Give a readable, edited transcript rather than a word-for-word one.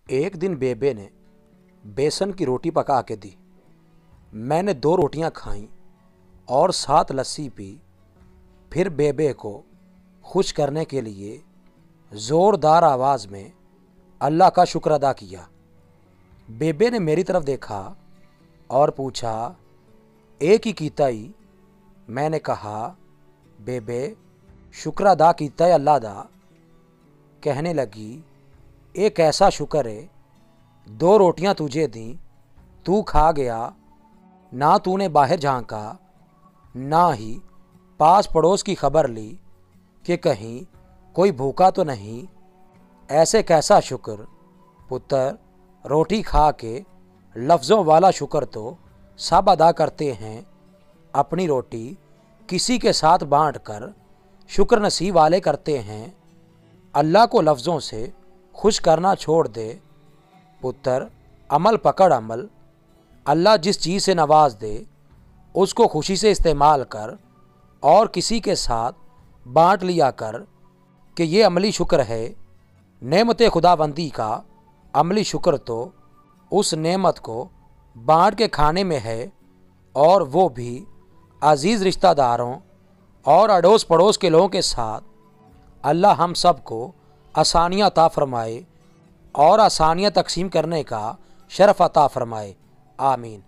एक दिन बेबे ने बेसन की रोटी पका के दी। मैंने 2 रोटियां खाईं और 7 लस्सी पी। फिर बेबे को खुश करने के लिए ज़ोरदार आवाज़ में अल्लाह का शुक्र अदा किया। बेबे ने मेरी तरफ देखा और पूछा, एक ही कीताई? मैंने कहा, बेबे शुक्र अदा कीता है अल्लाह दा। कहने लगी, एक ऐसा शुक्र है, 2 रोटियां तुझे दी, तू खा गया, ना तूने बाहर झांका, ना ही पास पड़ोस की खबर ली कि कहीं कोई भूखा तो नहीं। ऐसे कैसा शुक्र पुत्र, रोटी खा के लफ्ज़ों वाला शुक्र तो सब अदा करते हैं। अपनी रोटी किसी के साथ बांट कर शुक्र नसीब वाले करते हैं। अल्लाह को लफ्ज़ों से खुश करना छोड़ दे पुत्र, अमल पकड़ अमल। अल्लाह जिस चीज़ से नवाज दे उसको खुशी से इस्तेमाल कर और किसी के साथ बांट लिया कर कि ये अमली शुक्र है। नेमत खुदाबंदी का अमली शुक्र तो उस नेमत को बांट के खाने में है, और वो भी अजीज़ रिश्तेदारों और अड़ोस पड़ोस के लोगों के साथ। अल्लाह हम सब को आसानियाँ अता फ़रमाए और आसानियाँ तकसीम करने का शरफ़ अता फ़रमाए। आमीन।